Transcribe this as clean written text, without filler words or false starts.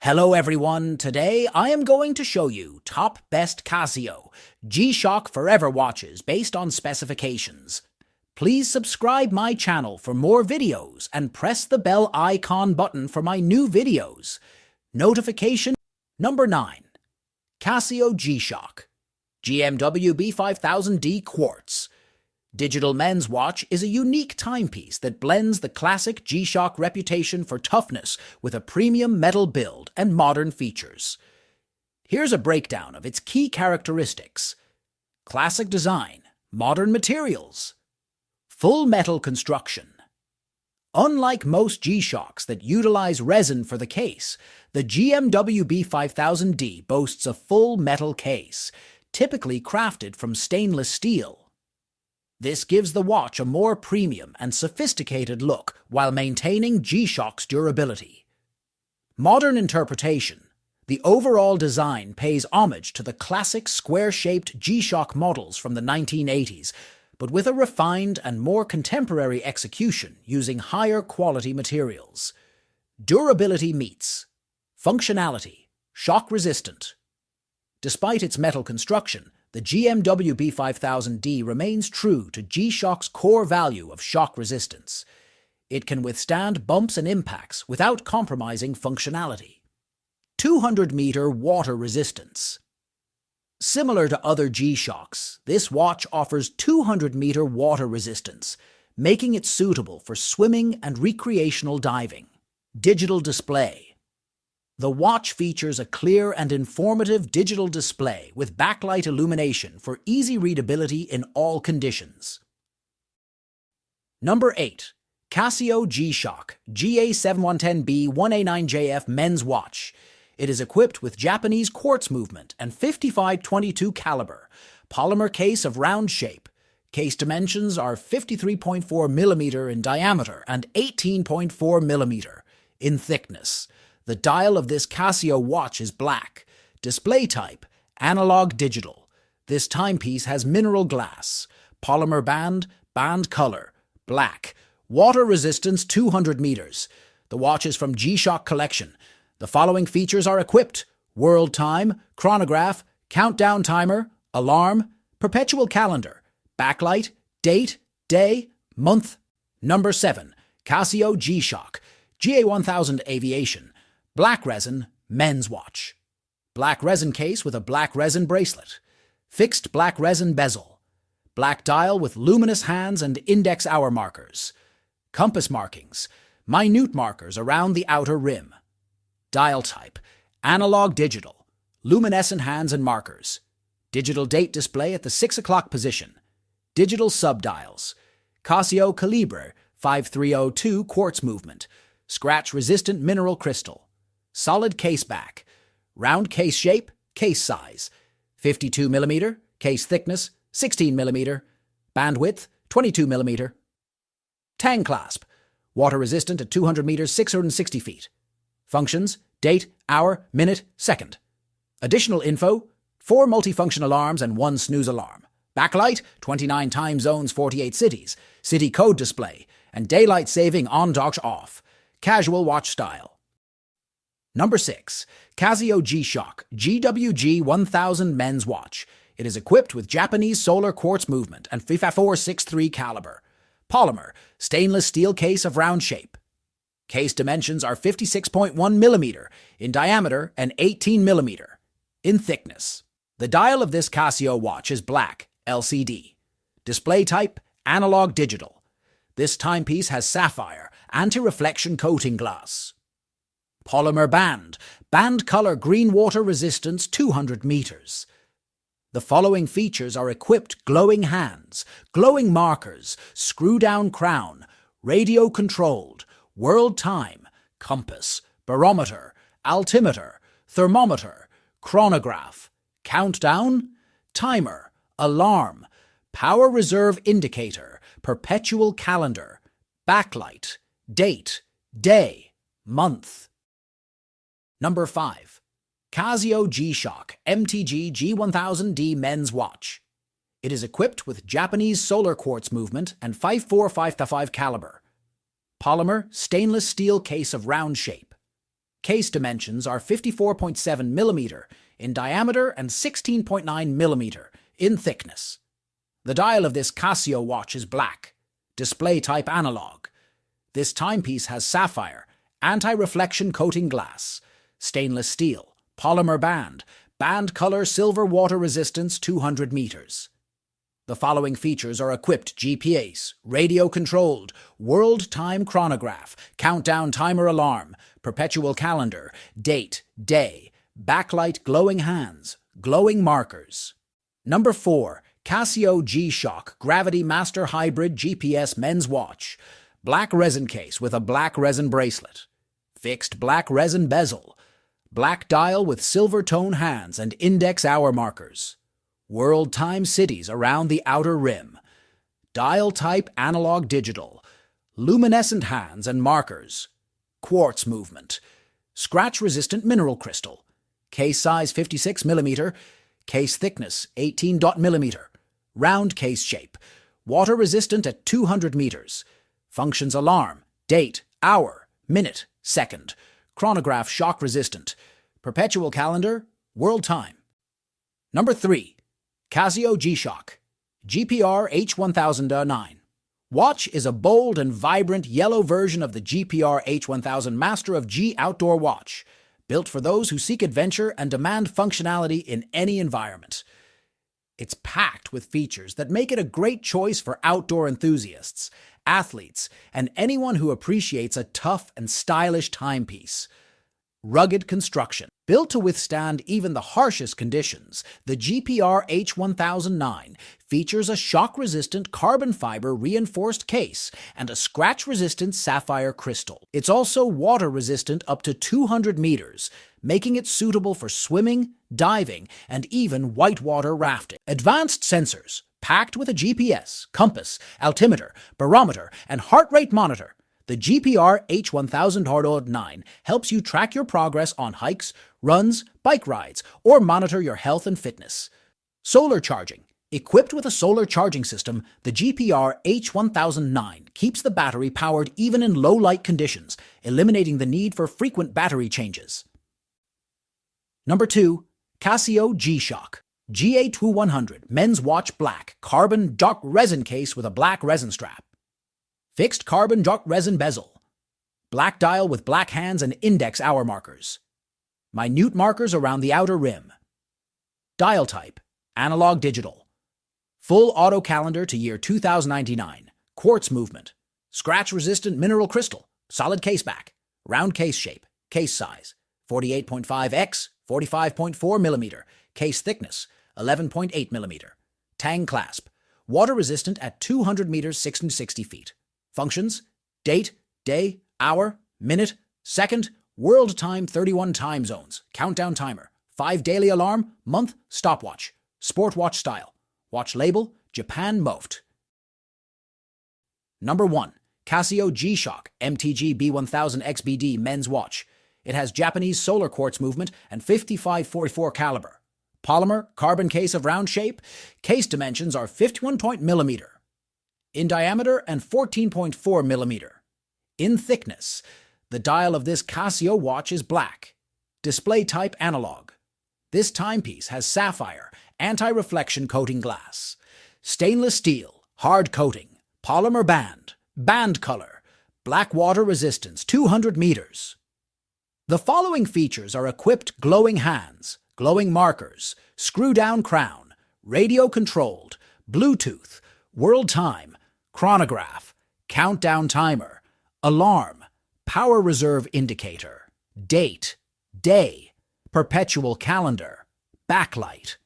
Hello everyone, today I am going to show you top best Casio G-Shock Forever watches based on specifications. Please subscribe my channel for more videos and press the bell icon button for my new videos. Notification number 9. Casio G-Shock GMW B5000D Quartz. Digital men's watch is a unique timepiece that blends the classic G-Shock reputation for toughness with a premium metal build and modern features. Here's a breakdown of its key characteristics. Classic design, modern materials, full metal construction. Unlike most G-Shocks that utilize resin for the case, the GMW B5000D boasts a full metal case, typically crafted from stainless steel. This gives the watch a more premium and sophisticated look while maintaining G-Shock's durability. Modern interpretation. The overall design pays homage to the classic square-shaped G-Shock models from the 1980s, but with a refined and more contemporary execution using higher quality materials. Durability meets functionality, shock-resistant. Despite its metal construction, the GMW B5000D remains true to G-Shock's core value of shock resistance. It can withstand bumps and impacts without compromising functionality. 200-meter water resistance. Similar to other G-Shocks, this watch offers 200-meter water resistance, making it suitable for swimming and recreational diving. Digital display. The watch features a clear and informative digital display with backlight illumination for easy readability in all conditions. Number 8. Casio G-Shock GA7110B 1A9JF Men's Watch. It is equipped with Japanese quartz movement and 5522 caliber, polymer case of round shape. Case dimensions are 53.4 mm in diameter and 18.4 mm in thickness. The dial of this Casio watch is black. Display type, analog digital. This timepiece has mineral glass. Polymer band color, black. Water resistance 200 meters. The watch is from G-Shock collection. The following features are equipped: world time, chronograph, countdown timer, alarm, perpetual calendar, backlight, date, day, month. Number 7. Casio G-Shock GA1000 Aviation. Black resin, men's watch. Black resin case with a black resin bracelet. Fixed black resin bezel. Black dial with luminous hands and index hour markers. Compass markings, minute markers around the outer rim. Dial type, analog digital. Luminescent hands and markers. Digital date display at the 6 o'clock position. Digital subdials. Casio Calibre 5302 quartz movement. Scratch-resistant mineral crystal. Solid case back, round case shape, case size, 52 mm, case thickness, 16 mm, bandwidth, 22 mm. Tang clasp, water resistant at 200 meters, 660 feet. Functions, date, hour, minute, second. Additional info, 4 multifunction alarms and 1 snooze alarm. Backlight, 29 time zones, 48 cities. City code display, and daylight saving on dock off. Casual watch style. Number 6. Casio G-Shock GWG 1000 Men's Watch. It is equipped with Japanese solar quartz movement and 5463 caliber. Polymer, stainless steel case of round shape. Case dimensions are 56.1 mm in diameter and 18 mm in thickness. The dial of this Casio watch is black, LCD. Display type, analog digital. This timepiece has sapphire, anti-reflection coating glass. Polymer band color green water resistance 200 meters. The following features are equipped: glowing hands, glowing markers, screw-down crown, radio controlled, world time, compass, barometer, altimeter, thermometer, chronograph, countdown, timer, alarm, power reserve indicator, perpetual calendar, backlight, date, day, month. Number 5. Casio G-Shock MTG G1000D Men's Watch. It is equipped with Japanese solar quartz movement and 5455 caliber. Polymer stainless steel case of round shape. Case dimensions are 54.7 millimeter in diameter and 16.9 millimeter in thickness. The dial of this Casio watch is black, display type analog. This timepiece has sapphire, anti-reflection coating glass, stainless steel, polymer band color silver water resistance 200 meters. The following features are equipped: GPS, radio-controlled, world time chronograph, countdown timer alarm, perpetual calendar, date, day, backlight glowing hands, glowing markers. Number 4. Casio G-Shock GRAVITYMASTER Hybrid GPS Men's Watch. Black resin case with a black resin bracelet. Fixed black resin bezel. Black dial with silver tone hands and index hour markers. World time cities around the outer rim. Dial type analog digital. Luminescent hands and markers. Quartz movement. Scratch resistant mineral crystal. Case size 56 millimeter. Case thickness 18 millimeter. Round case shape. Water resistant at 200 meters. Functions alarm, date, hour, minute, second. Chronograph shock resistant. Perpetual calendar, world time. Number 3. Casio G-Shock GPR H1009. Watch is a bold and vibrant yellow version of the GPR H1000 Master of G outdoor watch, built for those who seek adventure and demand functionality in any environment. It's packed with features that make it a great choice for outdoor enthusiasts, athletes, and anyone who appreciates a tough and stylish timepiece. Rugged construction. Built to withstand even the harshest conditions, the GPR H1009 features a shock-resistant carbon fiber reinforced case and a scratch-resistant sapphire crystal. It's also water-resistant up to 200 meters, making it suitable for swimming, diving, and even whitewater rafting. Advanced sensors, packed with a GPS, compass, altimeter, barometer, and heart rate monitor. The GPR H1009 helps you track your progress on hikes, runs, bike rides, or monitor your health and fitness. Solar charging. Equipped with a solar charging system, the GPR H1009 keeps the battery powered even in low-light conditions, eliminating the need for frequent battery changes. Number 2. Casio G-Shock GA2100 Men's Watch Black Carbon Dark Resin Case with a black resin strap. Fixed carbon dark resin bezel. Black dial with black hands and index hour markers. Minute markers around the outer rim. Dial type, analog digital. Full auto calendar to year 2099. Quartz movement. Scratch-resistant mineral crystal. Solid case back. Round case shape. Case size 48.5 x 45.4 millimeter. Case thickness 11.8 millimeter. Tang clasp. Water resistant at 200 meters 60 feet. Functions: date, day, hour, minute, second, world time 31 time zones, countdown timer, 5 daily alarm, month, stopwatch, sport watch style. Watch label, Japan Moft. Number 1. Casio G-Shock MTG B1000 XBD Men's Watch. It has Japanese solar quartz movement and 5544 caliber. Polymer, carbon case of round shape. Case dimensions are 51 millimeter. In diameter and 14.4 millimeter. In thickness, the dial of this Casio watch is black. Display type analog. This timepiece has sapphire, anti-reflection coating glass. Stainless steel, hard coating, polymer band color, black water resistance 200 meters. The following features are equipped: glowing hands, glowing markers, screw-down crown, radio-controlled, Bluetooth, world time, chronograph, countdown timer, alarm, power reserve indicator, date, day, perpetual calendar, backlight.